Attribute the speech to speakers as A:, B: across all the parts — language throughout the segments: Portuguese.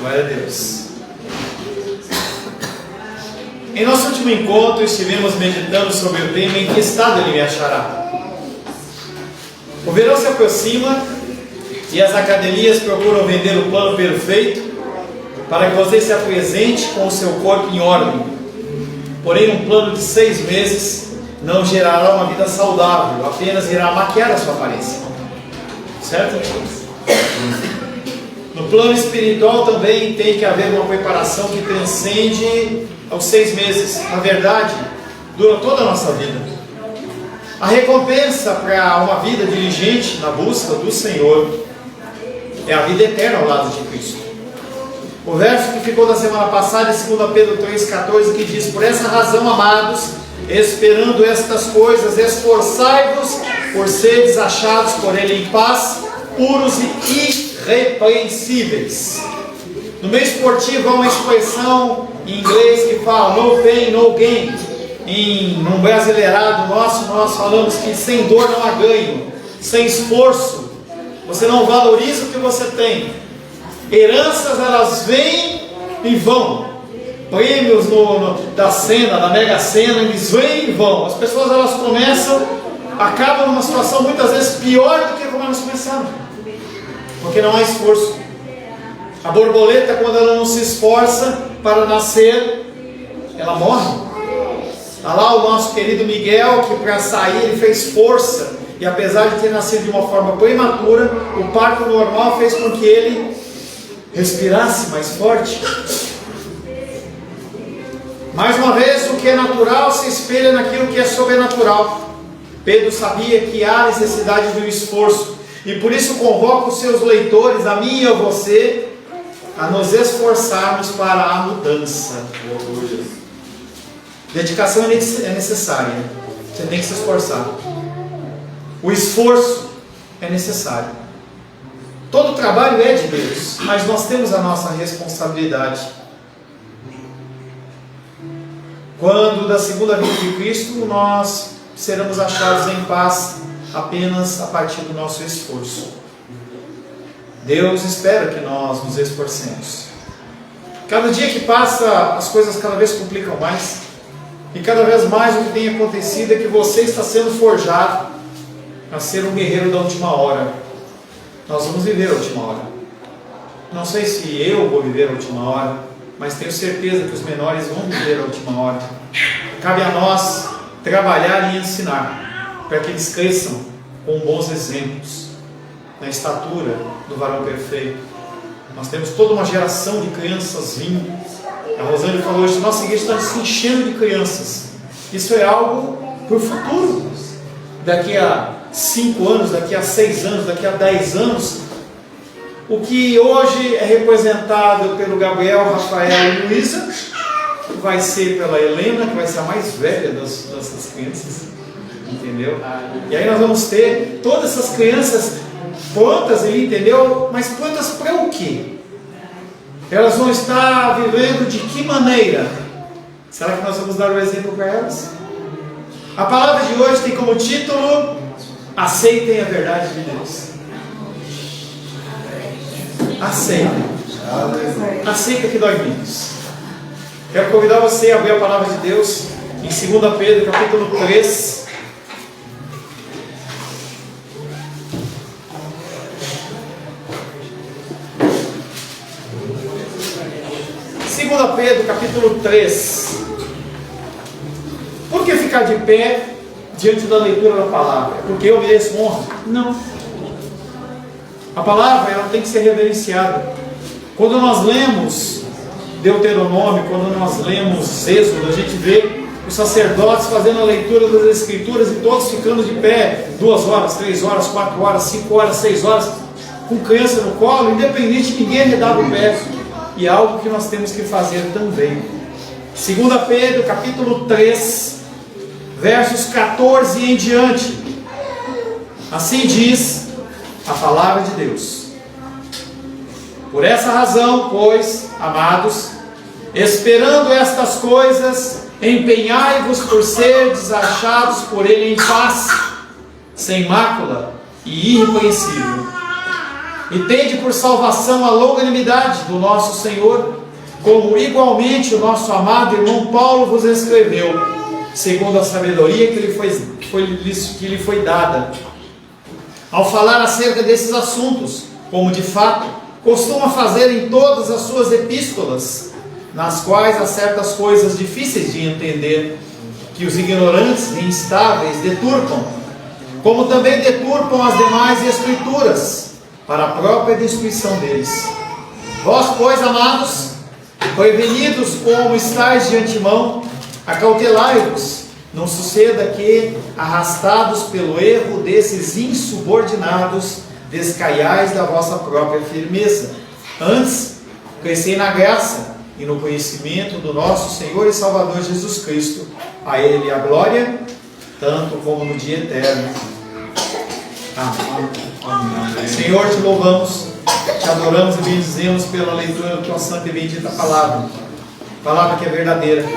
A: Glória a Deus. Em nosso último encontro, estivemos meditando sobre o tema: em que estado Ele me achará? O verão se aproxima e as academias procuram vender o plano perfeito para que você se apresente com o seu corpo em ordem. Porém, um plano de 6 meses não gerará uma vida saudável, apenas irá maquiar a sua aparência. Certo? No plano espiritual também tem que haver uma preparação que transcende aos 6 meses. Na verdade, dura toda a nossa vida. A recompensa para uma vida diligente na busca do Senhor é a vida eterna ao lado de Cristo. O verso que ficou da semana passada é 2 Pedro 3,14, que diz: por essa razão, amados, esperando estas coisas, esforçai-vos por seres achados por Ele em paz, puros e irrepreensíveis. No meio esportivo há uma expressão em inglês que fala no pain, no gain. No brasileirado nosso, nós falamos que sem dor não há ganho, sem esforço você não valoriza o que você tem. Heranças, elas vêm e vão. Prêmios da Mega Sena, eles vêm e vão. As pessoas, elas começam, acabam numa situação muitas vezes pior do que como elas começaram, porque não há esforço. A borboleta, quando ela não se esforça para nascer, ela morre. Está lá o nosso querido Miguel, que para sair ele fez força, e apesar de ter nascido de uma forma prematura, o parto normal fez com que ele respirasse mais forte. Mais uma vez, o que é natural se espelha naquilo que é sobrenatural. Pedro sabia que há necessidade do esforço, e por isso convoca os seus leitores, a mim e a você, a nos esforçarmos para a mudança. Dedicação é necessária. Você tem que se esforçar. O esforço é necessário. Todo trabalho é de Deus, mas nós temos a nossa responsabilidade. Quando da segunda vinda de Cristo, nós seremos achados em paz apenas a partir do nosso esforço. Deus espera que nós nos esforcemos. Cada dia que passa, as coisas cada vez complicam mais. E cada vez mais o que tem acontecido é que você está sendo forjado a ser um guerreiro da última hora. Nós vamos viver a última hora. Não sei se eu vou viver a última hora, mas tenho certeza que os menores vão viver a última hora. Cabe a nós trabalhar e ensinar, para que eles cresçam com bons exemplos, na estatura do varão perfeito. Nós temos toda uma geração de crianças vindo. A Rosane falou hoje: nossa igreja está se enchendo de crianças. Isso é algo para o futuro. Daqui a 5 anos, daqui a 6 anos, daqui a 10 anos, o que hoje é representado pelo Gabriel, Rafael e Luísa, vai ser pela Helena, que vai ser a mais velha das crianças. Entendeu? E aí nós vamos ter todas essas crianças prontas, entendeu? Mas prontas para o quê? Elas vão estar vivendo de que maneira? Será que nós vamos dar o exemplo para elas? A palavra de hoje tem como título: aceitem a verdade de Deus. Aceitem. Aceita que dói menos. Quero convidar você a abrir a palavra de Deus em 2 Pedro, capítulo 3. 2 Pedro, capítulo 3. Por que ficar de pé diante da leitura da palavra? Porque eu mereço honra? Não. A palavra, ela tem que ser reverenciada. Quando nós lemos Deuteronômio, quando nós lemos Êxodo, a gente vê os sacerdotes fazendo a leitura das Escrituras e todos ficando de pé 2 horas, 3 horas, 4 horas, 5 horas, 6 horas, com criança no colo, independente, ninguém arredava o pé. E é algo que nós temos que fazer também. 2 Pedro, capítulo 3, versos 14 em diante. Assim diz a palavra de Deus: por essa razão, pois, amados, esperando estas coisas, empenhai-vos por serdes achados por Ele em paz, sem mácula e irrepreensível. E tende por salvação a longanimidade do nosso Senhor, como igualmente o nosso amado irmão Paulo vos escreveu, segundo a sabedoria que lhe foi dada, ao falar acerca desses assuntos, como de fato costuma fazer em todas as suas epístolas, nas quais há certas coisas difíceis de entender, que os ignorantes e instáveis deturpam, como também deturpam as demais escrituras, para a própria destruição deles. Vós, pois, amados, prevenidos como estáis de antemão, acautelai-vos, não suceda que, arrastados pelo erro desses insubordinados, descaiais da vossa própria firmeza. Antes, crescei na graça e no conhecimento do nosso Senhor e Salvador Jesus Cristo. A Ele a glória, tanto como no dia eterno. Amém. Senhor, te louvamos, te adoramos e bendizemos pela leitura da tua santa e bendita palavra. Palavra que é verdadeira,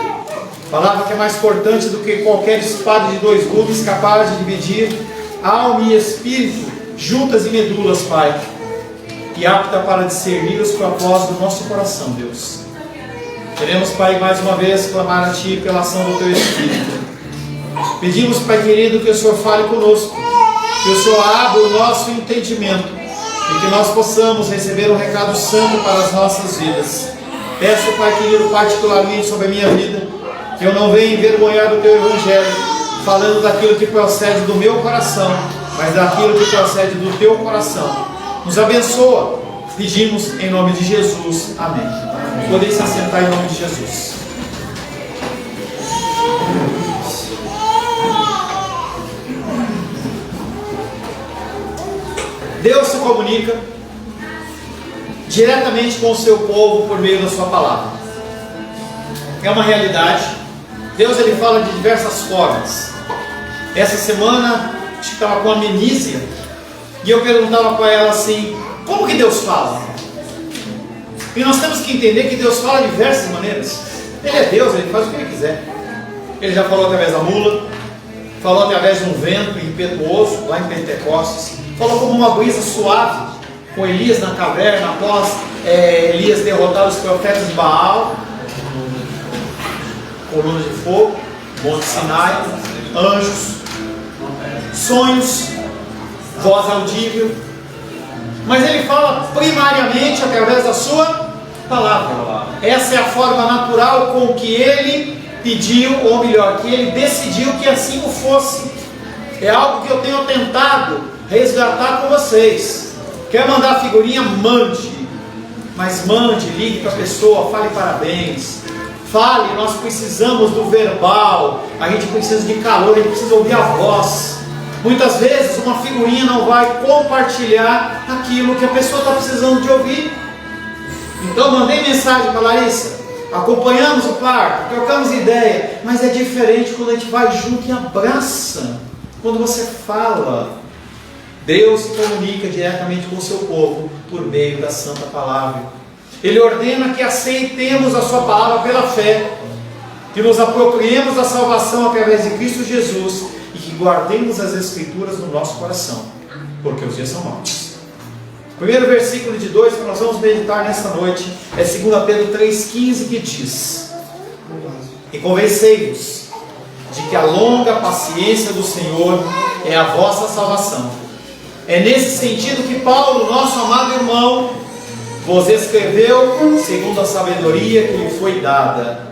A: palavra que é mais cortante do que qualquer espada de dois gumes, capaz de dividir alma e espírito, juntas e medulas, Pai, e apta para discernir os propósitos do nosso coração, Deus. Queremos, Pai, mais uma vez clamar a Ti pela ação do Teu Espírito. Pedimos, Pai querido, que o Senhor fale conosco, que o Senhor abra o nosso entendimento e que nós possamos receber um recado santo para as nossas vidas. Peço, Pai querido, particularmente sobre a minha vida, que eu não venha envergonhar do Teu Evangelho, falando daquilo que procede do meu coração, mas daquilo que procede do Teu coração. Nos abençoa, pedimos em nome de Jesus. Amém. Podem se assentar em nome de Jesus. Deus se comunica diretamente com o seu povo por meio da sua palavra. É uma realidade. Deus, ele fala de diversas formas. Essa semana eu estava com a Menísia e eu perguntava para ela assim: como que Deus fala? E nós temos que entender que Deus fala de diversas maneiras. Ele é Deus, ele faz o que ele quiser. Ele já falou através da mula, falou através de um vento impetuoso lá em Pentecostes, falou como uma brisa suave com Elias na caverna após Elias derrotar os profetas de Baal, coluna de fogo, Monte Sinai, anjos, sonhos, voz audível. Mas ele fala primariamente através da sua palavra. Essa é a forma natural com que ele pediu, ou melhor, que ele decidiu que assim o fosse. É algo que eu tenho tentado resgatar com vocês. Quer mandar figurinha? Mande. Mas mande, ligue para a pessoa, fale parabéns. Fale, nós precisamos do verbal. A gente precisa de calor, a gente precisa ouvir a voz. Muitas vezes uma figurinha não vai compartilhar aquilo que a pessoa está precisando de ouvir. Então mandei mensagem para a Larissa, acompanhamos o parto, trocamos ideia, mas é diferente quando a gente vai junto e abraça. Quando você fala, Deus se comunica diretamente com o seu povo por meio da santa palavra. Ele ordena que aceitemos a sua palavra pela fé, que nos apropriemos da salvação através de Cristo Jesus e que guardemos as Escrituras no nosso coração, porque os dias são maus. O primeiro versículo de 2 que nós vamos meditar nesta noite é 2 Pedro 3,15, que diz: e convencei-vos de que a longa paciência do Senhor é a vossa salvação. É nesse sentido que Paulo, nosso amado irmão, vos escreveu segundo a sabedoria que lhe foi dada.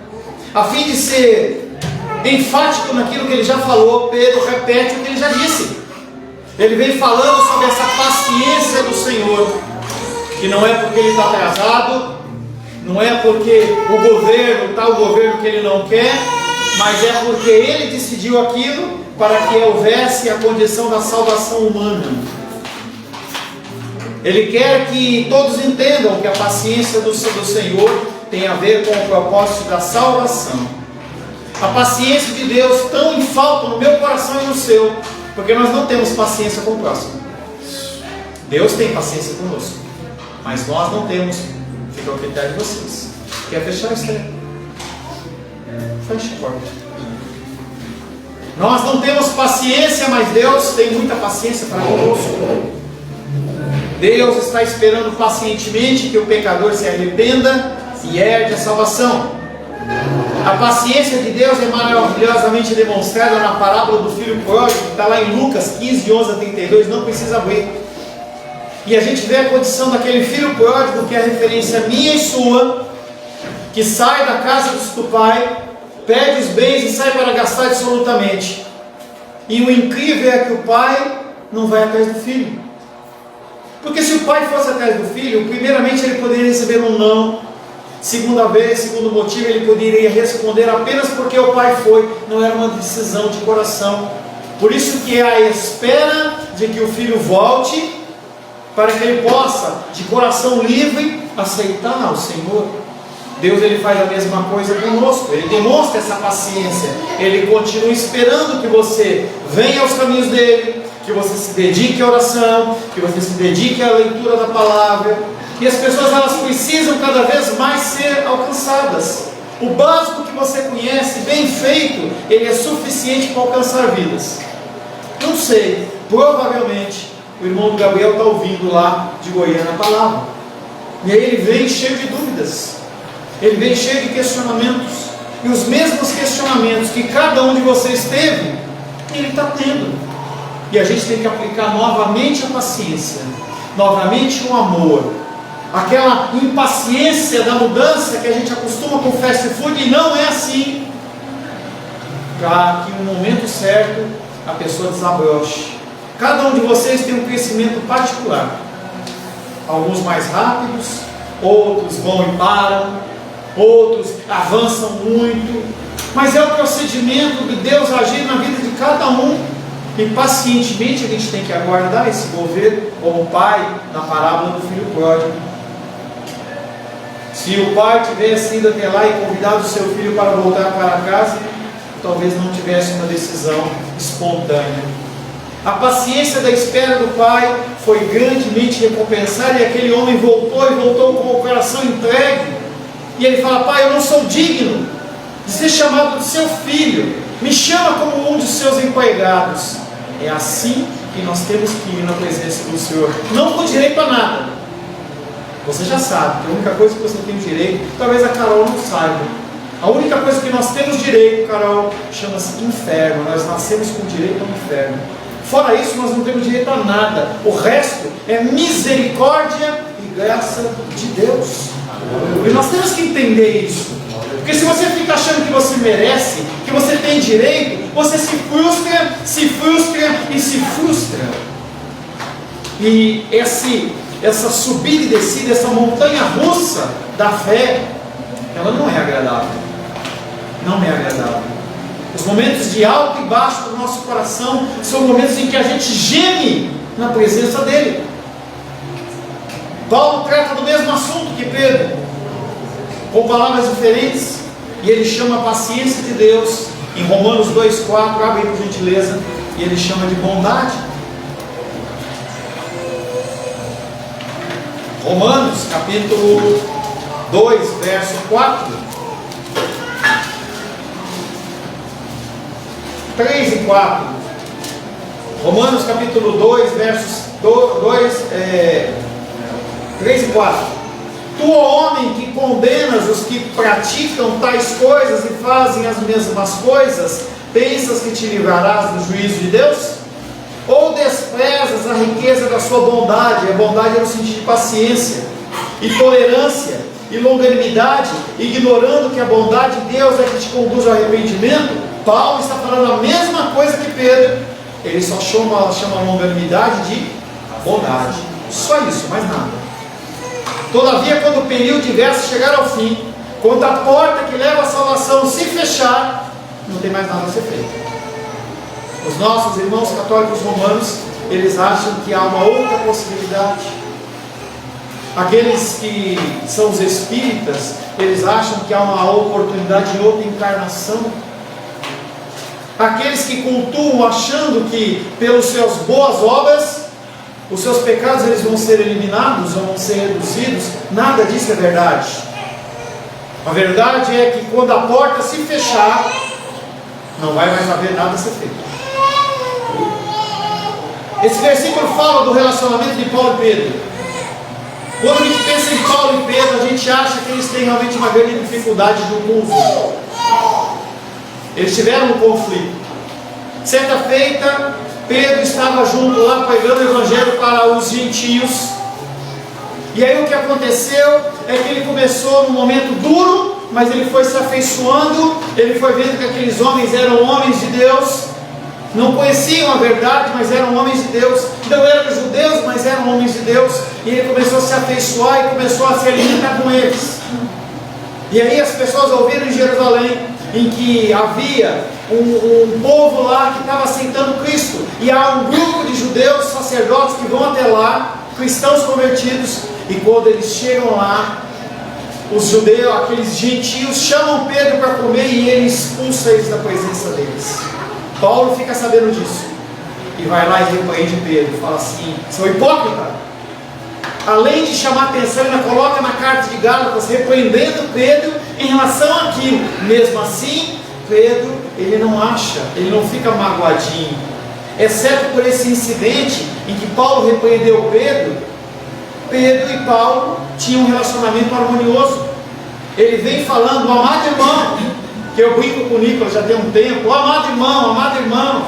A: A fim de ser enfático naquilo que ele já falou, Pedro repete o que ele já disse. Ele vem falando sobre essa paciência do Senhor, que não é porque ele está atrasado, não é porque o governo está o governo que ele não quer, mas é porque ele decidiu aquilo para que houvesse a condição da salvação humana. Ele quer que todos entendam que a paciência do Senhor tem a ver com o propósito da salvação. A paciência de Deus tão em falta no meu coração e no seu, porque nós não temos paciência com o próximo. Deus tem paciência conosco, mas nós não temos. Fica ao critério de vocês. Quer fechar a estreia? Feche a porta. Nós não temos paciência, mas Deus tem muita paciência para conosco. Deus está esperando pacientemente que o pecador se arrependa e herde a salvação. A paciência de Deus é maravilhosamente demonstrada na parábola do filho pródigo, que está lá em Lucas 15, 11 a 32, não precisa abrir. E a gente vê a condição daquele filho pródigo, que é a referência minha e sua, que sai da casa do pai, perde os bens e sai para gastar absolutamente. E o incrível é que o pai não vai atrás do filho. Porque se o pai fosse atrás do filho, primeiramente ele poderia receber um não. Segundo motivo, ele poderia responder apenas porque o pai foi. Não era uma decisão de coração. Por isso que é a espera de que o filho volte, para que ele possa, de coração livre, aceitar o Senhor. Deus, ele faz a mesma coisa conosco. Ele demonstra essa paciência. Ele continua esperando que você venha aos caminhos dele, que você se dedique à oração, que você se dedique à leitura da palavra. E as pessoas, elas precisam cada vez mais ser alcançadas. O básico que você conhece, bem feito, ele é suficiente para alcançar vidas. Não sei, provavelmente o irmão Gabriel está ouvindo lá de Goiânia a palavra, e aí ele vem cheio de dúvidas, ele vem cheio de questionamentos, e os mesmos questionamentos que cada um de vocês teve, ele está tendo. E a gente tem que aplicar novamente a paciência, novamente o amor, aquela impaciência da mudança que a gente acostuma com fast food, e não é assim, para que no momento certo a pessoa desabroche. Cada um de vocês tem um crescimento particular, alguns mais rápidos, outros vão e param, outros avançam muito, mas é o procedimento de Deus agir na vida de cada um, e pacientemente a gente tem que aguardar esse mover, como o pai na parábola do filho pródigo. Se o pai tivesse ido até lá e convidado o seu filho para voltar para casa, talvez não tivesse uma decisão espontânea. A paciência da espera do pai foi grandemente recompensada, e aquele homem voltou com o coração entregue, e ele fala: pai, eu não sou digno de ser chamado de seu filho, me chama como um de seus empregados. É assim que nós temos que ir na presença do Senhor, não com direito a nada. Você já sabe que a única coisa que você tem direito, talvez a Carol não saiba, a única coisa que nós temos direito, Carol, chama-se inferno. Nós nascemos com direito ao inferno. Fora isso, nós não temos direito a nada. O resto é misericórdia e graça de Deus. E nós temos que entender isso. Porque se você fica achando que você merece, que você tem direito, você se frustra e se frustra. E essa subida e descida, essa montanha russa da fé, ela não é agradável. Não é agradável. Os momentos de alto e baixo do nosso coração são momentos em que a gente geme na presença dele. Paulo trata do mesmo assunto que Pedro, com palavras diferentes, e ele chama a paciência de Deus, em Romanos 2,4, abre aí por gentileza, e ele chama de bondade. Romanos capítulo 2, verso 4, 3 e 4. Romanos capítulo 2, versos 3 e 4. Tu, homem, que condenas os que praticam tais coisas e fazem as mesmas coisas, pensas que te livrarás do juízo de Deus? Ou desprezas a riqueza da sua bondade? A bondade é no sentido de paciência e tolerância e longanimidade, ignorando que a bondade de Deus é que te conduz ao arrependimento. Paulo está falando a mesma coisa que Pedro, ele só chama a longanimidade de bondade, só isso, mais nada. Todavia, quando o período diverso chegar ao fim, quando a porta que leva à salvação se fechar, não tem mais nada a ser feito. Os nossos irmãos católicos romanos, eles acham que há uma outra possibilidade. Aqueles que são os espíritas, eles acham que há uma oportunidade de outra encarnação. Aqueles que cultuam achando que pelas suas boas obras, os seus pecados eles vão ser eliminados ou vão ser reduzidos, nada disso é verdade. A verdade é que quando a porta se fechar, não vai mais haver nada a ser feito. Esse versículo fala do relacionamento de Paulo e Pedro. Quando a gente pensa em Paulo e Pedro, a gente acha que eles têm realmente uma grande dificuldade de um com os outros. Eles tiveram um conflito. Certa feita, Pedro estava junto lá pregando o evangelho para os gentios. E aí o que aconteceu é que ele começou num momento duro, mas ele foi se afeiçoando, ele foi vendo que aqueles homens eram homens de Deus, não conheciam a verdade, mas eram homens de Deus, não eram judeus, mas eram homens de Deus, e ele começou a se afeiçoar e começou a se alimentar com eles. E aí as pessoas ouviram em Jerusalém, em que havia um povo lá que estava aceitando Cristo, e há um grupo de judeus, sacerdotes que vão até lá, cristãos convertidos, e quando eles chegam lá, os judeus, aqueles gentios, chamam Pedro para comer e ele expulsa eles da presença deles. Paulo fica sabendo disso e vai lá e repreende Pedro, fala assim: seu hipócrita. Além de chamar atenção, ele coloca na carta de Gálatas repreendendo Pedro em relação àquilo. Mesmo assim, Pedro, ele não fica magoadinho, exceto por esse incidente em que Paulo repreendeu Pedro. Pedro e Paulo tinham um relacionamento harmonioso. Ele vem falando: amado irmão, que eu brinco com o Nicolas já tem um tempo, amado irmão.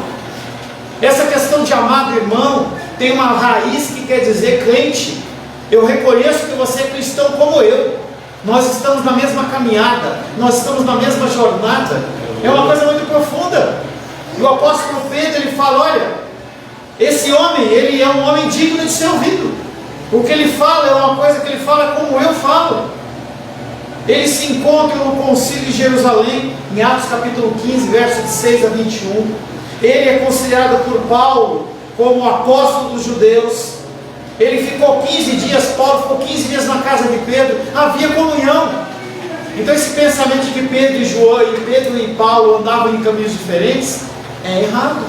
A: Essa questão de amado irmão tem uma raiz que quer dizer crente. Eu reconheço que você é cristão como eu. Nós estamos na mesma caminhada, nós estamos na mesma jornada. É uma coisa muito profunda. E o apóstolo Pedro, ele fala: olha, esse homem, ele é um homem digno de ser ouvido. O que ele fala é uma coisa que ele fala como eu falo. Eles se encontram no concílio de Jerusalém, em Atos capítulo 15, versos de 6 a 21. Ele é considerado por Paulo como apóstolo dos judeus. Ele ficou 15 dias, Paulo ficou 15 dias na casa de Pedro. Havia comunhão. Então esse pensamento de que Pedro e Paulo andavam em caminhos diferentes é errado.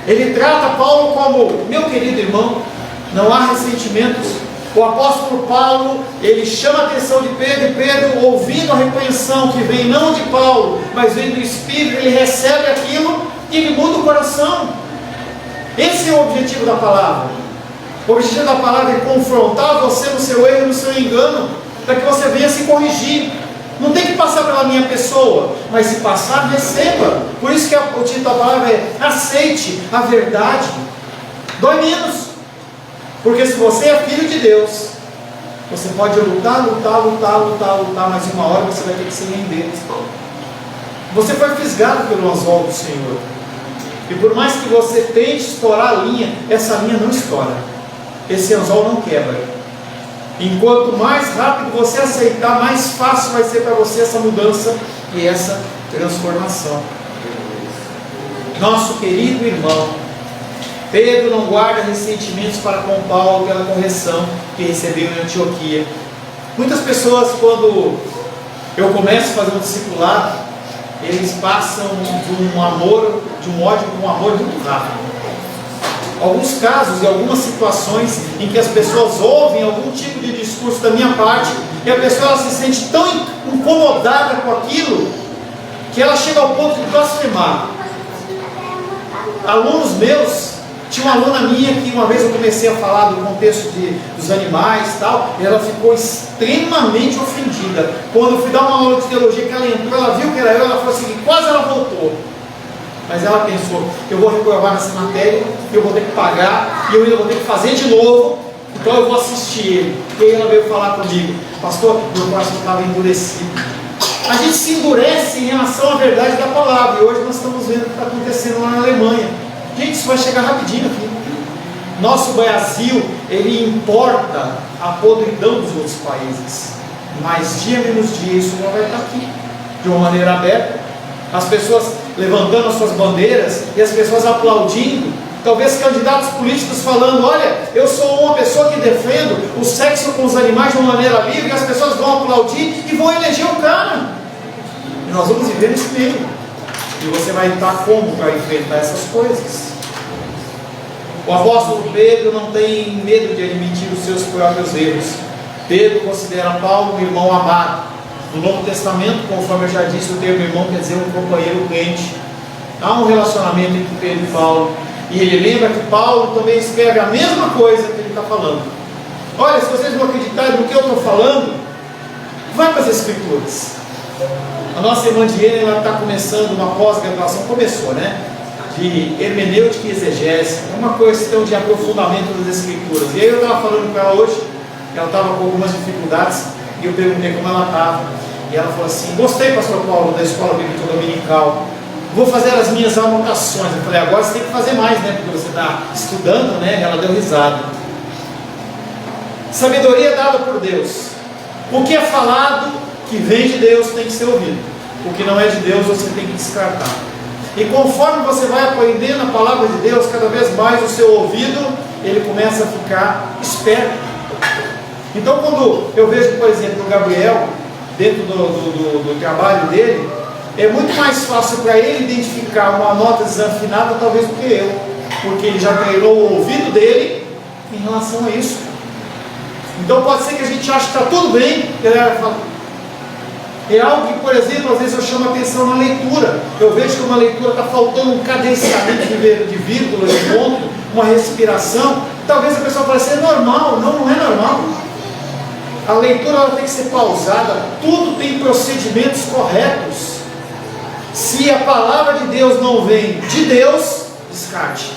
A: Ele trata Paulo como meu querido irmão. Não há ressentimentos. O apóstolo Paulo, ele chama a atenção de Pedro, e Pedro, ouvindo a repreensão que vem não de Paulo, mas vem do Espírito, ele recebe aquilo e ele muda o coração. Esse é o objetivo da palavra. O objetivo da palavra é confrontar você no seu erro e no seu engano, para que você venha se corrigir. Não tem que passar pela minha pessoa, mas se passar, receba. Por isso que o título da palavra é: aceite a verdade. Dói menos. Porque se você é filho de Deus, você pode lutar, mas uma hora você vai ter que se render. Você foi fisgado pelo anzol do Senhor. E por mais que você tente estourar a linha, essa linha não estoura. Esse anzol não quebra. Enquanto mais rápido você aceitar, mais fácil vai ser para você essa mudança e essa transformação. Nosso querido irmão Pedro não guarda ressentimentos para com Paulo pela correção que recebeu em Antioquia. Muitas pessoas, quando eu começo a fazer um discipulado, eles passam de um ódio para um amor muito rápido. Alguns casos e algumas situações em que as pessoas ouvem algum tipo de discurso da minha parte e a pessoa se sente tão incomodada com aquilo que ela chega ao ponto de blasfemar. Alunos meus, tinha uma aluna minha que uma vez eu comecei a falar do contexto dos animais e tal, e ela ficou extremamente ofendida. Quando eu fui dar uma aula de teologia, que ela entrou, ela viu que era eu, ela falou assim, quase ela voltou. Mas ela pensou: eu vou reprovar nessa matéria, eu vou ter que pagar, e eu ainda vou ter que fazer de novo, então eu vou assistir ele. E aí ela veio falar comigo: pastor, meu coração estava endurecido. A gente se endurece em relação à verdade da palavra, e hoje nós estamos vendo o que está acontecendo lá na Alemanha. Gente, isso vai chegar rapidinho aqui. Nosso Brasil, ele importa a podridão dos outros países, mas dia menos dia isso não vai estar aqui, de uma maneira aberta. As pessoas levantando as suas bandeiras e as pessoas aplaudindo, talvez candidatos políticos falando: olha, eu sou uma pessoa que defendo o sexo com os animais de uma maneira livre, e as pessoas vão aplaudir e vão eleger o cara. E nós vamos viver nesse meio. E você vai estar como para enfrentar essas coisas? O apóstolo Pedro não tem medo de admitir os seus próprios erros. Pedro considera Paulo um irmão amado. No Novo Testamento, conforme eu já disse, o termo irmão quer dizer um companheiro crente. Há um relacionamento entre Pedro e Paulo. E ele lembra que Paulo também escreve a mesma coisa que ele está falando. Olha, se vocês não acreditarem no que eu estou falando, vai para as Escrituras. A nossa irmã Diana, ela está começando uma pós-graduação, começou, né? De hermenêutica e exegese, uma questão de aprofundamento das Escrituras. E aí eu estava falando com ela hoje, ela estava com algumas dificuldades, e eu perguntei como ela estava. E ela falou assim: gostei, pastor Paulo, da escola bíblica dominical, vou fazer as minhas anotações. Eu falei: agora você tem que fazer mais, né? Porque você está estudando, né? Ela deu risada. Sabedoria dada por Deus. O que é falado que vem de Deus tem que ser ouvido. O que não é de Deus você tem que descartar. E conforme você vai aprendendo a palavra de Deus, cada vez mais o seu ouvido, ele começa a ficar esperto. Então quando eu vejo, por exemplo, o Gabriel, dentro do trabalho dele, é muito mais fácil para ele identificar uma nota desafinada talvez do que eu, porque ele já treinou o ouvido dele em relação a isso. Então pode ser que a gente ache que está tudo bem, e ele fala. É algo que, por exemplo, às vezes eu chamo a atenção na leitura. Eu vejo que uma leitura está faltando um cadenciamento de vírgula, de ponto, uma respiração. Talvez a pessoa fale assim: é normal. Não, não é normal. A leitura ela tem que ser pausada. Tudo tem procedimentos corretos. Se a palavra de Deus não vem de Deus, descarte.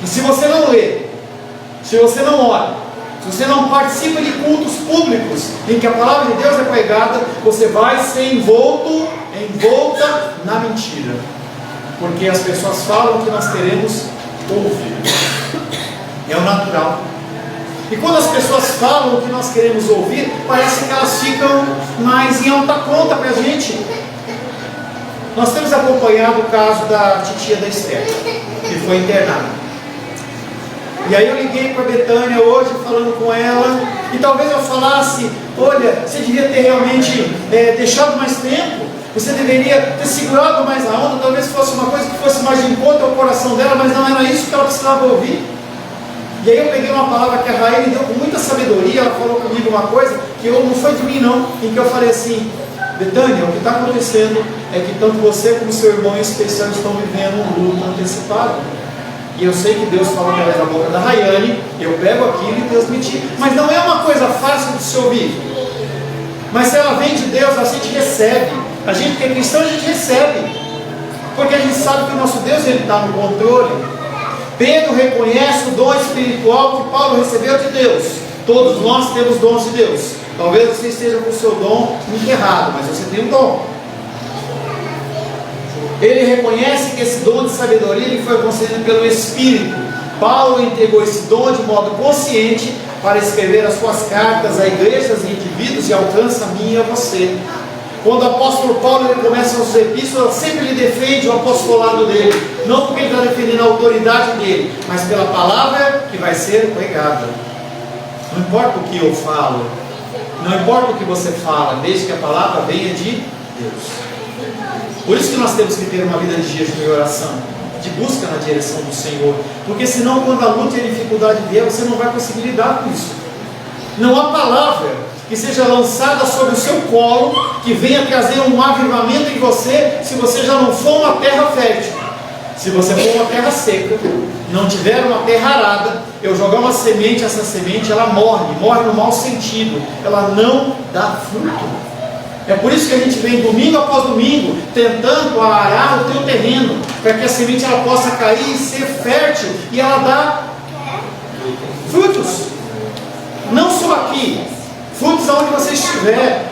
A: E se você não lê, se você não ora, se você não participa de cultos públicos em que a palavra de Deus é pregada, você vai ser envolta na mentira. Porque as pessoas falam o que nós queremos ouvir. É o natural. E quando as pessoas falam o que nós queremos ouvir, parece que elas ficam mais em alta conta para a gente. Nós temos acompanhado o caso da titia da Esther, que foi internada. E aí eu liguei para a Betânia hoje, falando com ela, e talvez eu falasse: olha, você devia ter realmente deixado mais tempo, você deveria ter segurado mais a onda, talvez fosse uma coisa que fosse mais de encontro ao coração dela, mas não era isso que ela precisava ouvir. E aí eu peguei uma palavra que a Raíla deu com muita sabedoria, ela falou comigo uma coisa que não foi de mim não, em que eu falei assim: Betânia, o que está acontecendo é que tanto você como seu irmão em especial estão vivendo um luto antecipado. E eu sei que Deus fala através da boca da Rayane, eu pego aquilo e transmiti. Mas não é uma coisa fácil de se ouvir. Mas se ela vem de Deus, a gente recebe. A gente que é cristão, a gente recebe. Porque a gente sabe que o nosso Deus está no controle. Pedro reconhece o dom espiritual que Paulo recebeu de Deus. Todos nós temos dons de Deus. Talvez você esteja com o seu dom enterrado, mas você tem um dom. Ele reconhece que esse dom de sabedoria lhe foi concedido pelo Espírito. Paulo entregou esse dom de modo consciente para escrever as suas cartas a igrejas e indivíduos, e alcança a mim e a você. Quando o apóstolo Paulo ele começa as suas epístolas, sempre ele defende o apostolado dele, não porque ele está defendendo a autoridade dele, mas pela palavra que vai ser pregada. Não importa o que eu falo, não importa o que você fala, desde que a palavra venha de Deus. Por isso que nós temos que ter uma vida de jejum e oração, de busca na direção do Senhor, porque senão quando a luta e a dificuldade vier, você não vai conseguir lidar com isso. Não há palavra que seja lançada sobre o seu colo, que venha trazer um avivamento em você, se você já não for uma terra fértil. Se você for uma terra seca, não tiver uma terra arada, eu jogar uma semente, essa semente ela morre no mau sentido, ela não dá fruto. É por isso que a gente vem domingo após domingo, tentando arar o teu terreno, para que a semente ela possa cair e ser fértil, e ela dá frutos. Não só aqui, frutos aonde você estiver,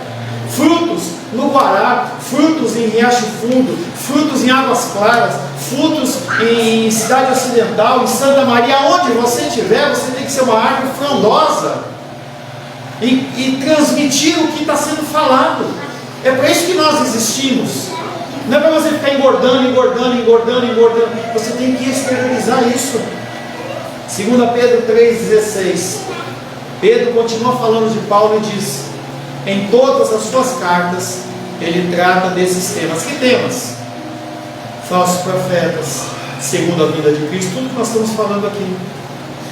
A: frutos no Guará, frutos em Riacho Fundo, frutos em Águas Claras, frutos em Cidade Ocidental, em Santa Maria, aonde você estiver, você tem que ser uma árvore frondosa e transmitir o que está sendo falado. É para isso que nós existimos. Não é para você ficar engordando. Você tem que exteriorizar isso. 2 Pedro 3,16. Pedro continua falando de Paulo e diz: em todas as suas cartas ele trata desses temas. Que temas? Falsos profetas, segundo a vinda de Cristo, tudo que nós estamos falando aqui.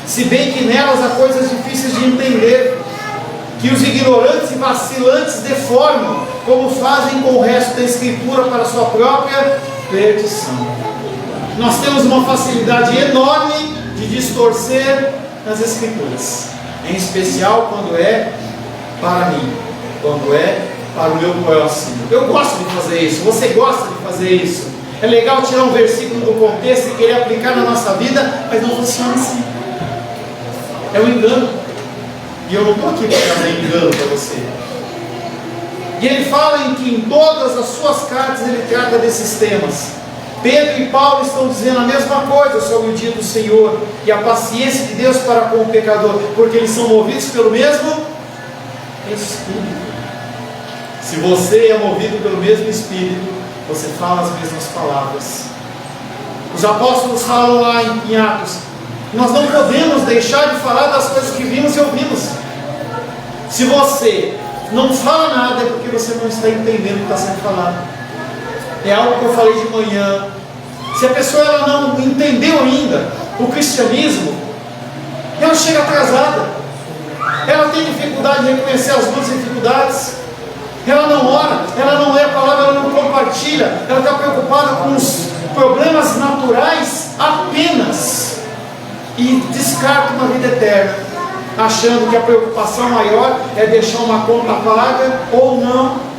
A: Se bem que nelas há coisas difíceis de entender, que os ignorantes e vacilantes deformam, como fazem com o resto da Escritura para a sua própria perdição. Nós temos uma facilidade enorme de distorcer as Escrituras. em especial quando é para mim, quando é para o meu próximo. Eu gosto de fazer isso, você gosta de fazer isso. É legal tirar um versículo do contexto e querer aplicar na nossa vida, mas não funciona assim. É um engano. E eu não estou aqui para trazer engano para você. E ele fala em que em todas as suas cartas ele trata desses temas. Pedro e Paulo estão dizendo a mesma coisa sobre o dia do Senhor e a paciência de Deus para com o pecador, porque eles são movidos pelo mesmo Espírito. Se você é movido pelo mesmo Espírito, você fala as mesmas palavras. Os apóstolos falam lá em Atos: nós não podemos deixar de falar das coisas que vimos e ouvimos. Se você não fala nada, é porque você não está entendendo o que está sendo falado. É algo que eu falei de manhã. Se a pessoa ela não entendeu ainda o cristianismo, ela chega atrasada. Ela tem dificuldade de reconhecer as duas dificuldades. Ela não ora, ela não lê a palavra, ela não compartilha. Ela está preocupada com os problemas naturais apenas e descarta uma vida eterna, achando que a preocupação maior é deixar uma conta paga ou não.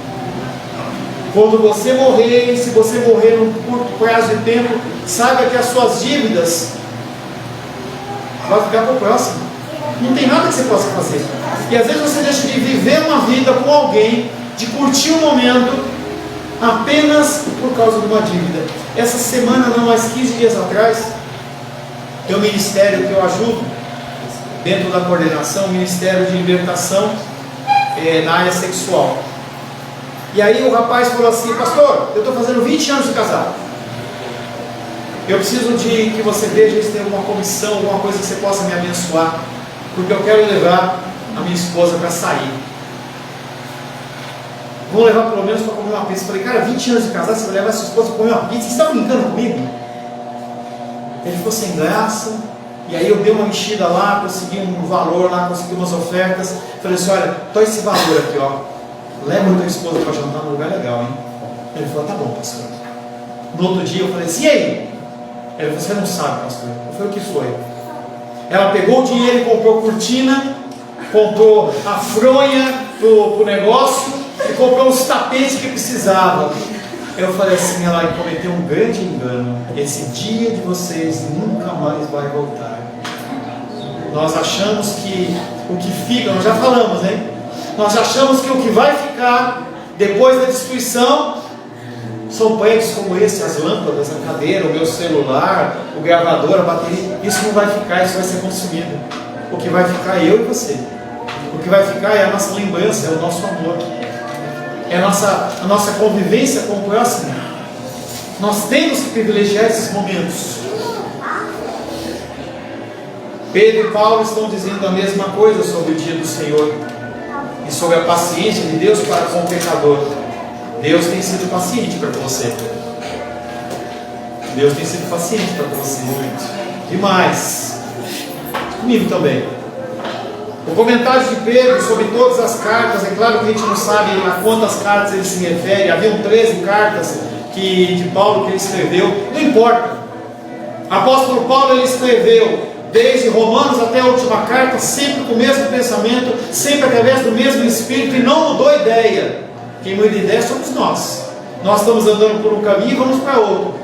A: Quando você morrer, e se você morrer num curto prazo de tempo, saiba que as suas dívidas vão ficar para o próximo. Não tem nada que você possa fazer. E às vezes você deixa de viver uma vida com alguém, de curtir um momento, apenas por causa de uma dívida. Essa semana, não, mais 15 dias atrás, tem um ministério que eu ajudo, dentro da coordenação, o Ministério de Libertação na área sexual. E aí o rapaz falou assim: pastor, eu estou fazendo 20 anos de casado. Eu preciso de que você veja se tem alguma comissão, alguma coisa que você possa me abençoar, porque eu quero levar a minha esposa para sair. Vou levar pelo menos para comer uma pizza. Eu falei: cara, 20 anos de casado, você vai levar a sua esposa para comer uma pizza? Você está brincando comigo? Ele ficou sem graça. E aí eu dei uma mexida lá, consegui um valor lá, consegui umas ofertas. Falei assim: olha, tô esse valor aqui, ó. Leva a tua esposa para jantar num lugar legal, hein? Ele falou: tá bom, pastor. No outro dia eu falei assim: e aí? Ele falou: você não sabe, pastor. Eu falei: o que foi? Ela pegou o dinheiro e comprou cortina, comprou a fronha pro negócio e comprou os tapetes que precisava. Eu falei assim: ela cometeu um grande engano. Esse dia de vocês nunca mais vai voltar. Nós achamos que o que fica, nós já falamos, hein? Nós achamos que o que vai ficar depois da destruição são prédios como esse, as lâmpadas, a cadeira, o meu celular, o gravador, a bateria. Isso não vai ficar, isso vai ser consumido. O que vai ficar é eu e você. O que vai ficar é a nossa lembrança, é o nosso amor, é a nossa convivência com o próximo. Nós temos que privilegiar esses momentos. Pedro e Paulo estão dizendo a mesma coisa sobre o dia do Senhor e sobre a paciência de Deus para com o pecador. Deus tem sido paciente para com você. Deus tem sido paciente para com você. Demais. Comigo também. O comentário de Pedro sobre todas as cartas, é claro que a gente não sabe a quantas cartas ele se refere. Haviam 13 cartas de Paulo que ele escreveu. Não importa. O apóstolo Paulo ele escreveu desde Romanos até a última carta, sempre com o mesmo pensamento, sempre através do mesmo Espírito, e não mudou a ideia. Quem muda a ideia somos nós. Nós estamos andando por um caminho e vamos para outro.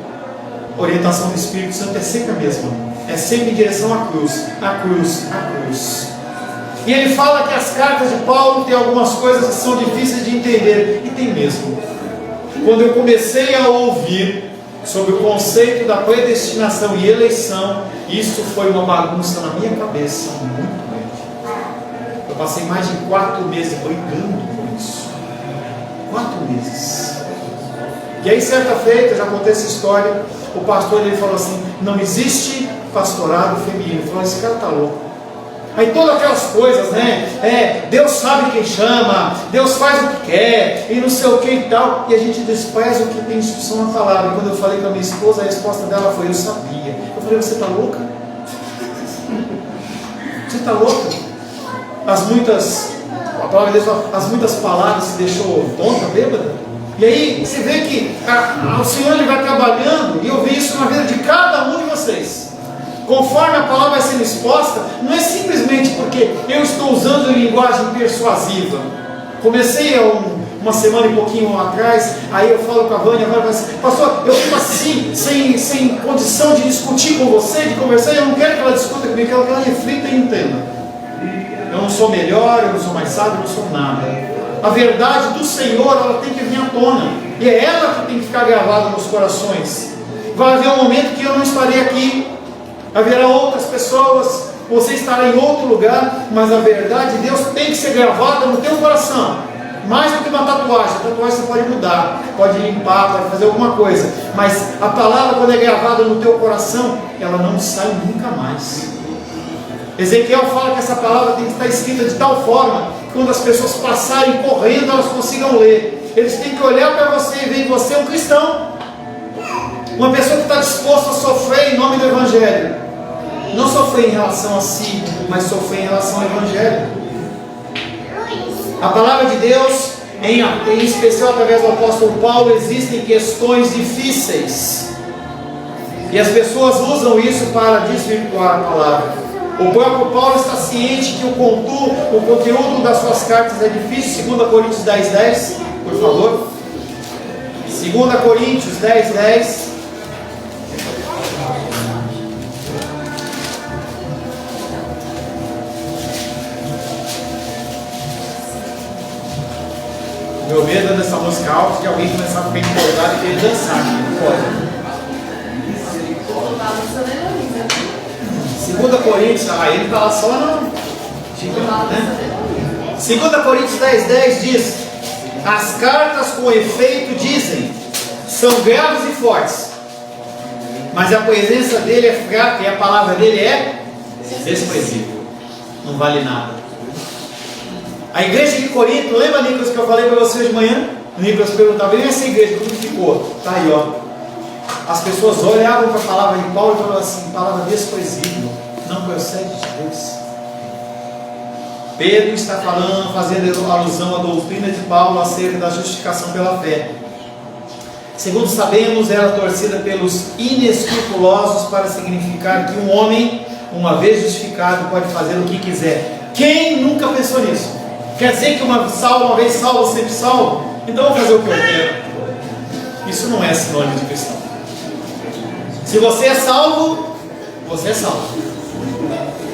A: A orientação do Espírito Santo é sempre a mesma. É sempre em direção à cruz, à cruz, à cruz. E ele fala que as cartas de Paulo têm algumas coisas que são difíceis de entender. E tem mesmo. Quando eu comecei a ouvir sobre o conceito da predestinação e eleição, isso foi uma bagunça na minha cabeça muito grande. Eu passei mais de 4 meses brigando com isso. 4 meses. E aí, certa feita, já contei essa história, o pastor ele falou assim: não existe pastorado feminino. Ele falou: esse cara está louco. Aí todas aquelas coisas, né? Deus sabe quem chama, Deus faz o que quer, e não sei o que e tal. E a gente despreza o que tem instrução na palavra. E quando eu falei com a minha esposa, a resposta dela foi: eu sabia. Eu falei: você está louca? Você está louca? A palavra de Deus fala, as muitas palavras se deixou tonta, bêbada. E aí você vê que o Senhor ele vai trabalhando, e eu vi isso na vida de cada um de vocês. conforme a palavra vai sendo exposta, não é simplesmente porque eu estou usando linguagem persuasiva. Comecei uma semana e pouquinho atrás, aí eu falo com a Vânia, fala assim, pastor, eu fico assim, sem condição de discutir com você, de conversar, eu não quero que ela discuta comigo, eu quero que ela reflita e entenda. Eu não sou melhor, eu não sou mais sábio, eu não sou nada. A verdade do Senhor, ela tem que vir à tona, e é ela que tem que ficar gravada nos corações. Vai haver um momento que eu não estarei aqui, haverá outras pessoas, você estará em outro lugar, mas a verdade de Deus tem que ser gravada no teu coração. Mais do que uma tatuagem. A tatuagem você pode mudar, pode limpar, pode fazer alguma coisa, mas a palavra, quando é gravada no teu coração, ela não sai nunca mais. Ezequiel fala que essa palavra tem que estar escrita de tal forma que quando as pessoas passarem correndo, elas consigam ler. Eles têm que olhar para você e ver em você um cristão, uma pessoa que está disposta a sofrer em nome do Evangelho. Não sofrer em relação a si, mas sofrer em relação ao Evangelho. A palavra de Deus, em especial através do apóstolo Paulo, existem questões difíceis, e as pessoas usam isso para desvirtuar a palavra. O próprio Paulo está ciente que o conteúdo das suas cartas é difícil. 2 Coríntios 10:10, por favor. 2 Coríntios 10:10. Meu medo dessa música alta de alguém começar a ficar empolgado e querer dançar aqui. Não pode. 2 Coríntios, ele está lá só no. 2 Coríntios 10:10 diz: as cartas com efeito dizem, são graves e fortes, mas a presença dele é fraca e a palavra dele é desprezível. Não vale nada. A igreja de Corinto, lembra, Nicolas, que eu falei para você de manhã? O Nicolas perguntava, e essa igreja, como ficou? Está aí, ó. As pessoas olhavam para a palavra de Paulo e falavam assim, palavra desprezível, não procede de Deus. Pedro está fazendo alusão à doutrina de Paulo acerca da justificação pela fé. Segundo sabemos, era torcida pelos inescrupulosos para significar que um homem, uma vez justificado, pode fazer o que quiser. Quem nunca pensou nisso? Quer dizer que uma vez salvo, sempre salvo? Então eu vou fazer o que eu quero. Isso não é sinônimo de cristão. Se você é salvo, você é salvo.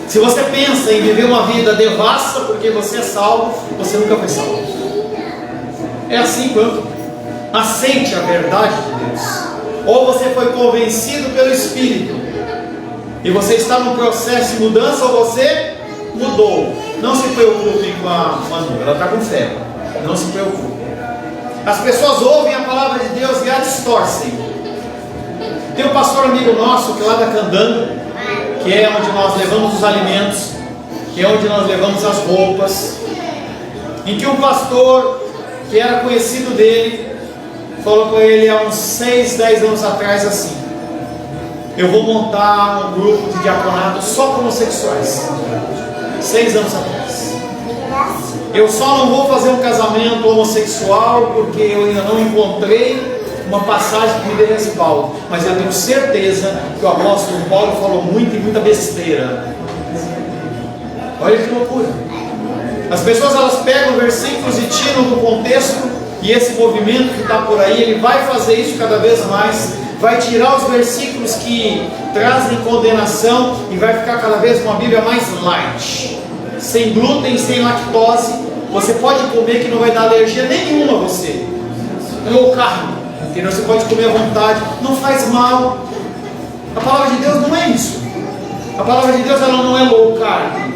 A: Se você pensa em viver uma vida devassa porque você é salvo, você nunca foi salvo. É assim quanto aceite a verdade de Deus. Ou você foi convencido pelo Espírito e você está no processo de mudança, ou você mudou. Não se preocupe com a Manu, ela está com febre. Não se preocupe. As pessoas ouvem a palavra de Deus e a distorcem. Tem um pastor amigo nosso que é lá da Candanga, que é onde nós levamos os alimentos, que é onde nós levamos as roupas, em que um pastor que era conhecido dele falou para ele há uns 6, 10 anos atrás assim: eu vou montar um grupo de diaconato só para homossexuais. 6 anos atrás. Eu só não vou fazer um casamento homossexual porque eu ainda não encontrei uma passagem que me dê respaldo, mas eu tenho certeza que o apóstolo Paulo falou muita besteira. Olha que loucura. As pessoas, elas pegam versículos e tiram do contexto, e esse movimento que está por aí, ele vai fazer isso cada vez mais, vai tirar os versículos que trazem condenação e vai ficar cada vez uma Bíblia mais light, sem glúten, sem lactose. Você pode comer que não vai dar alergia nenhuma a você. Low carb, entendeu? Você pode comer à vontade, não faz mal. A palavra de Deus não é isso. A palavra de Deus, ela não é low carb.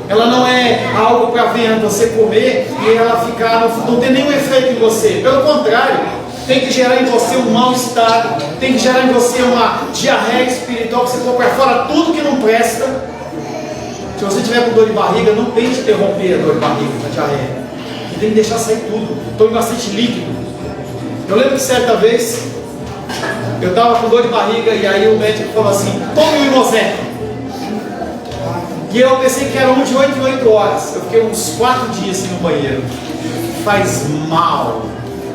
A: Ela não é algo para você comer e ela ficar, não tem nenhum efeito em você. Pelo contrário, tem que gerar em você um mal-estar, tem que gerar em você uma diarreia espiritual, que você pôr para fora tudo que não presta. Se você tiver com dor de barriga, não tente interromper a dor de barriga, a diarreia. Você tem que deixar sair tudo. Tome bastante líquido. Eu lembro que certa vez eu estava com dor de barriga e aí o médico falou assim: tome um Inoseco. E eu pensei que era um de 8 em 8 horas. Eu fiquei uns 4 dias assim no banheiro. Faz mal.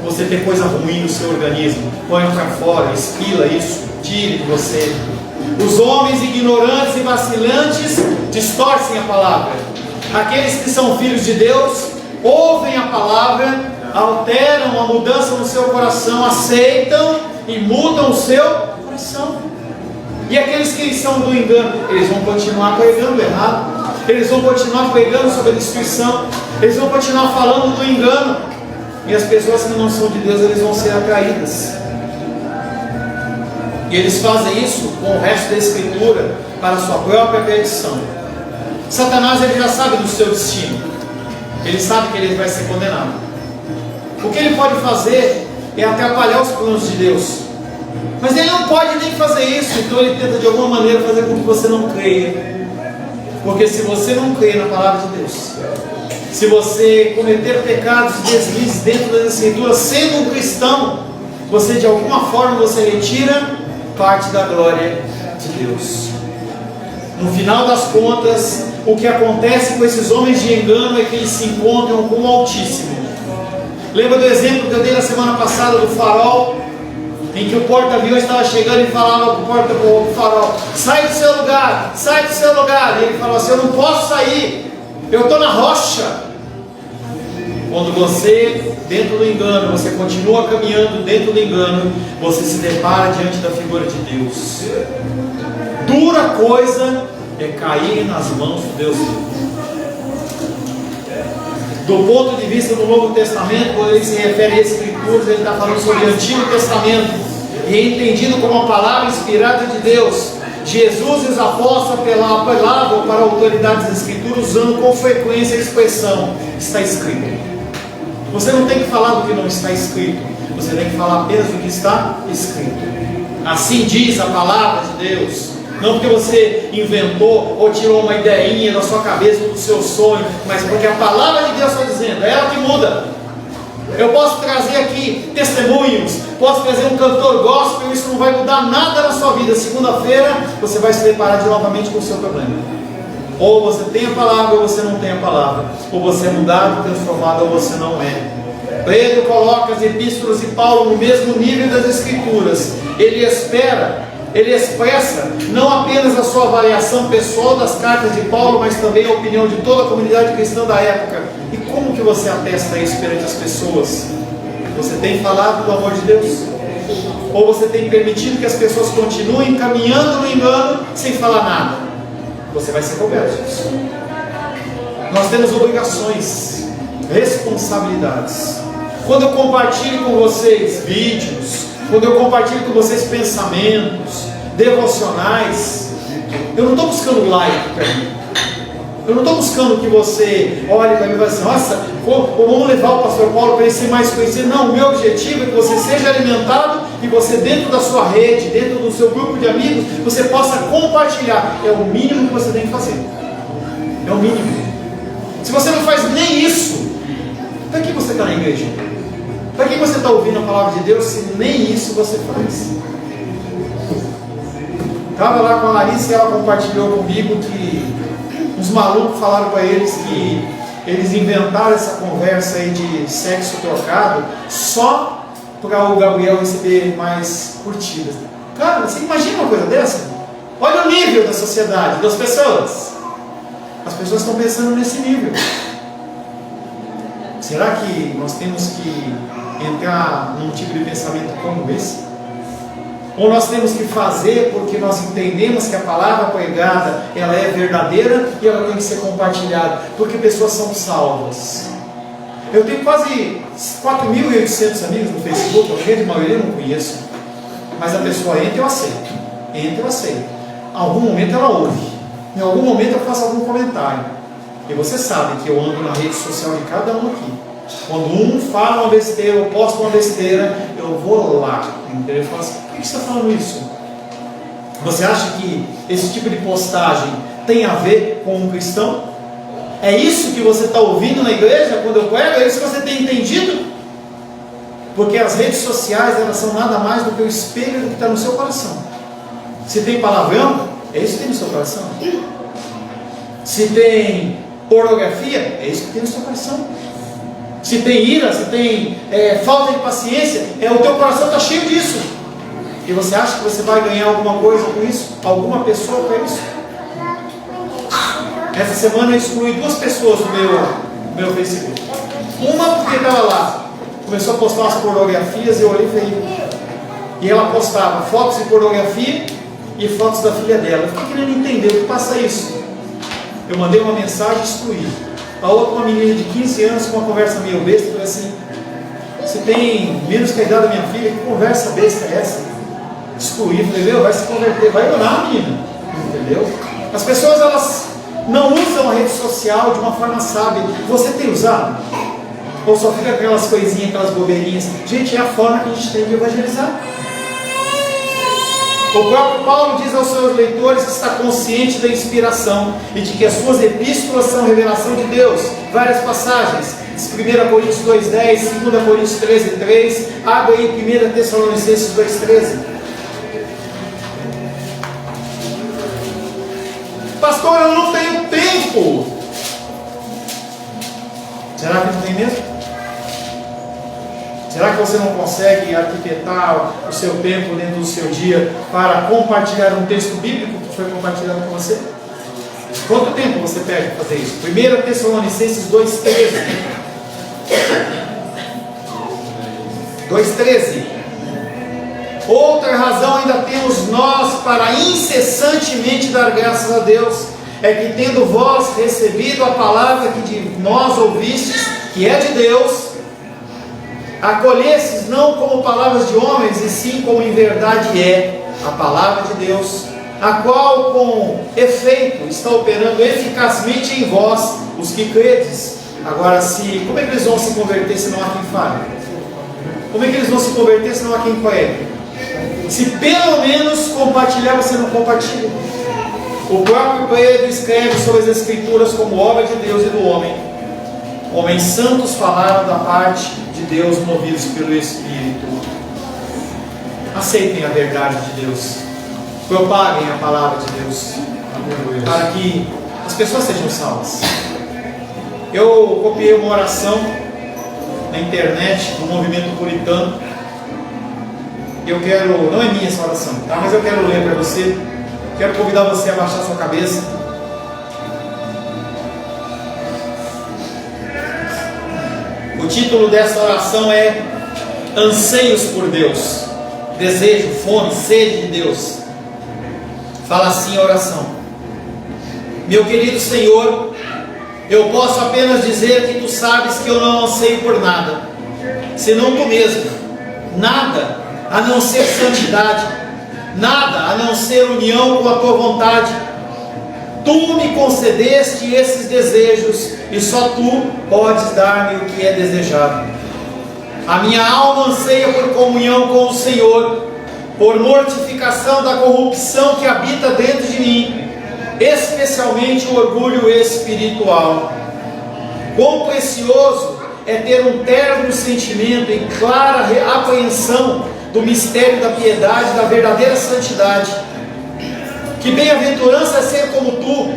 A: você ter coisa ruim no seu organismo. Põe para fora, expila isso, tire de você. Os homens ignorantes e vacilantes distorcem a palavra. Aqueles que são filhos de Deus ouvem a palavra, alteram a mudança no seu coração, aceitam e mudam o seu coração. E aqueles que são do engano, eles vão continuar pregando errado, eles vão continuar pregando sobre a destruição, eles vão continuar falando do engano, e as pessoas que não são de Deus, eles vão ser atraídas. E eles fazem isso com o resto da Escritura para a sua própria perdição. Satanás, ele já sabe do seu destino, ele sabe que ele vai ser condenado. O que ele pode fazer é atrapalhar os planos de Deus, mas ele não pode nem fazer isso. Então ele tenta de alguma maneira fazer com que você não creia, porque se você não crê na palavra de Deus, se você cometer pecados e deslizes dentro das Escrituras, sendo um cristão, você de alguma forma você retira parte da glória de Deus. No final das contas, o que acontece com esses homens de engano é que eles se encontram com o Altíssimo. Lembra do exemplo que eu dei na semana passada do farol, em que o porta-aviões estava chegando e falava para o farol: sai do seu lugar, sai do seu lugar. E ele falou assim: eu não posso sair, eu estou na rocha. Quando você, dentro do engano, você continua caminhando dentro do engano, você se depara diante da figura de Deus. Dura coisa é cair nas mãos de Deus. Do ponto de vista do Novo Testamento, quando ele se refere a Escrituras, ele está falando sobre o Antigo Testamento, e é entendido como a palavra inspirada de Deus. Jesus e os apóstolos apelavam para a autoridade das Escrituras, usando com frequência a expressão: está escrito. Você não tem que falar do que não está escrito, você tem que falar apenas do que está escrito. Assim diz a palavra de Deus. Não porque você inventou ou tirou uma ideinha da sua cabeça ou do seu sonho, mas porque a palavra de Deus está dizendo, é ela que muda. Eu posso trazer aqui testemunhos, posso trazer um cantor gospel, isso não vai mudar nada na sua vida. Segunda-feira você vai se deparar novamente com o seu problema. Ou você tem a palavra ou você não tem a palavra, ou você é mudado, transformado, ou você não é. Pedro coloca as epístolas de Paulo no mesmo nível das Escrituras. Ele expressa não apenas a sua avaliação pessoal das cartas de Paulo, mas também a opinião de toda a comunidade cristã da época. E como que você atesta isso perante as pessoas? Você tem falado do amor de Deus? Ou você tem permitido que as pessoas continuem caminhando no engano sem falar nada? Você vai ser coberto disso. Nós temos obrigações, responsabilidades. Quando eu compartilho com vocês vídeos, quando eu compartilho com vocês pensamentos, devocionais, eu não estou buscando like para mim. Eu não estou buscando que você olhe para mim e fale assim: nossa, vamos levar o pastor Paulo para ele ser mais conhecido. Não, o meu objetivo é que você seja alimentado e você, dentro da sua rede, dentro do seu grupo de amigos, você possa compartilhar. É o mínimo que você tem que fazer. É o mínimo. Se você não faz nem isso, para que você está na igreja? Para que você está ouvindo a palavra de Deus se nem isso você faz? Estava lá com a Larissa e ela compartilhou comigo que uns malucos falaram para eles que eles inventaram essa conversa aí de sexo trocado só para o Gabriel receber mais curtidas. Cara, você imagina uma coisa dessa? Olha o nível da sociedade, das pessoas. As pessoas estão pensando nesse nível. Será que nós temos que entrar num tipo de pensamento como esse? Ou nós temos que fazer porque nós entendemos que a palavra pregada ela é verdadeira e ela tem que ser compartilhada, porque pessoas são salvas. Eu tenho quase 4.800 amigos no Facebook, a grande maioria eu não conheço, mas a pessoa entra e eu aceito, entra e eu aceito. Em algum momento ela ouve, em algum momento eu faço algum comentário, e você sabe que eu ando na rede social de cada um aqui. Quando um fala uma besteira, eu posto uma besteira, eu vou lá, entendeu? Eu falo assim: por que você está falando isso? Você acha que esse tipo de postagem tem a ver com um cristão? É isso que você está ouvindo na igreja quando eu prego? É isso que você tem entendido? Porque as redes sociais, elas são nada mais do que o espelho do que está no seu coração. Se tem palavrão, é isso que tem no seu coração. Se tem pornografia, é isso que tem no seu coração. se tem ira, se tem falta de paciência, o teu coração está cheio disso. E você acha que você vai ganhar alguma coisa com isso? Alguma pessoa com isso? Essa semana eu excluí 2 pessoas do meu Facebook. Uma porque estava lá, começou a postar umas pornografias, eu olhei e falei, e ela postava fotos de pornografia e fotos da filha dela. Eu fiquei querendo entender o que passa isso. Eu mandei uma mensagem e excluí. A outra, uma menina de 15 anos, com uma conversa meio besta, eu falei assim, você tem menos que a idade da minha filha, que conversa besta é essa? Excluí, falei, meu, vai se converter, vai orar, menina. Entendeu? As pessoas, elas não usam a rede social de uma forma sábia. Você tem usado? Ou só fica aquelas coisinhas, aquelas bobeirinhas? Gente, é a forma que a gente tem de evangelizar. O próprio Paulo diz aos seus leitores que está consciente da inspiração e de que as suas epístolas são revelação de Deus. Várias passagens, 1 Coríntios 2,10, 2 Coríntios 13,3, abre aí 1 Tessalonicenses 2,13. Pastor, eu não tenho tempo. Será que não tem mesmo? Será que você não consegue arquitetar o seu tempo dentro do seu dia para compartilhar um texto bíblico que foi compartilhado com você? Quanto tempo você perde para fazer isso? 1 Tessalonicenses 2,13. 2,13. Outra razão ainda temos nós para incessantemente dar graças a Deus, é que tendo vós recebido a palavra que de nós ouvistes, que é de Deus, acolhestes não como palavras de homens, e sim como em verdade é a palavra de Deus, a qual com efeito está operando eficazmente em vós, os que credes. Agora, como é que eles vão se converter se não há quem fale? Como é que eles vão se converter se não há quem pregue? Se pelo menos compartilhar, você não compartilha. O próprio Pedro escreve sobre as Escrituras como obra de Deus e do homem. Homens santos falaram da parte de Deus, movidos pelo Espírito. Aceitem a verdade de Deus, propaguem a palavra de Deus, para que as pessoas sejam salvas. Eu copiei uma oração na internet do movimento puritano. Eu quero, não é minha essa oração, tá? Mas eu quero ler para você. Quero convidar você a baixar sua cabeça. O título dessa oração é Anseios por Deus. Desejo, fome, sede de Deus. Fala assim a oração: meu querido Senhor, eu posso apenas dizer que Tu sabes que eu não anseio por nada, senão Tu mesmo. Nada a não ser santidade, nada a não ser união com a Tua vontade. Tu me concedeste esses desejos e só Tu podes dar-me o que é desejado. A minha alma anseia por comunhão com o Senhor, por mortificação da corrupção que habita dentro de mim, especialmente o orgulho espiritual. Quão precioso é ter um terno sentimento e clara apreensão do mistério da piedade, da verdadeira santidade. Que bem-aventurança é ser como Tu,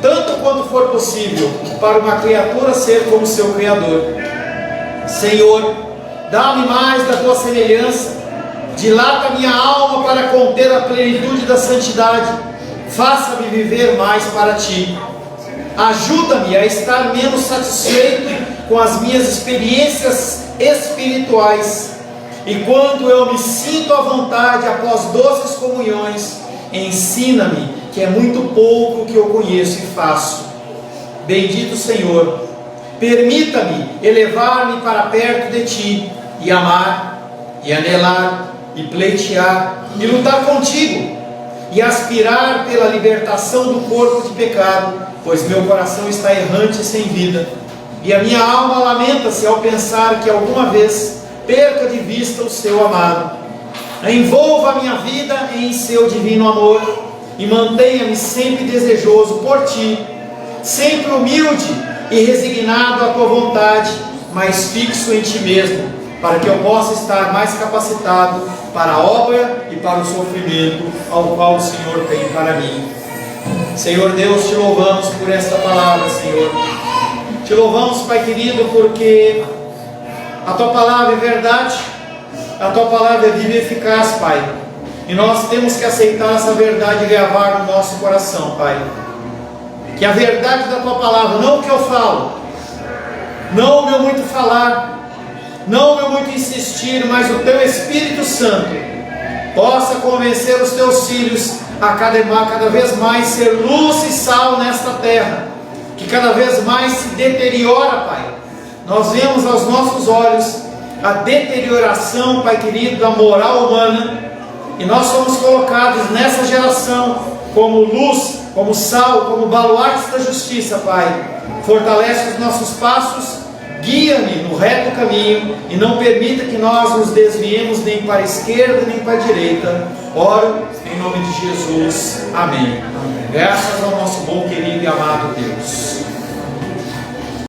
A: tanto quanto for possível, para uma criatura ser como seu Criador. Senhor, dá-me mais da Tua semelhança, dilata minha alma para conter a plenitude da santidade, faça-me viver mais para Ti. Ajuda-me a estar menos satisfeito com as minhas experiências espirituais, e quando eu me sinto à vontade após doces comunhões, ensina-me que é muito pouco o que eu conheço e faço. Bendito Senhor, permita-me elevar-me para perto de Ti, e amar, e anelar, e pleitear, e lutar contigo, e aspirar pela libertação do corpo de pecado, pois meu coração está errante e sem vida, e a minha alma lamenta-se ao pensar que alguma vez perca de vista o Seu amado. Envolva a minha vida em Seu divino amor, e mantenha-me sempre desejoso por Ti, sempre humilde e resignado à Tua vontade, mas fixo em Ti mesmo, para que eu possa estar mais capacitado para a obra e para o sofrimento ao qual o Senhor tem para mim. Senhor Deus, Te louvamos por esta palavra, Senhor. Te louvamos, Pai querido, porque A Tua palavra é verdade, a Tua palavra é viva e eficaz, Pai. E nós temos que aceitar essa verdade e gravar no nosso coração, Pai. Que a verdade da Tua palavra, não o que eu falo, não o meu muito falar, não o meu muito insistir, mas o Teu Espírito Santo possa convencer os Teus filhos a cada vez mais ser luz e sal nesta terra, que cada vez mais se deteriora, Pai. Nós vemos aos nossos olhos a deterioração, Pai querido, da moral humana, e nós somos colocados nessa geração como luz, como sal, como baluartes da justiça, Pai. Fortalece os nossos passos, guia-me no reto caminho e não permita que nós nos desviemos nem para a esquerda nem para a direita. Oro em nome de Jesus. Amém. Graças ao nosso bom, querido e amado Deus.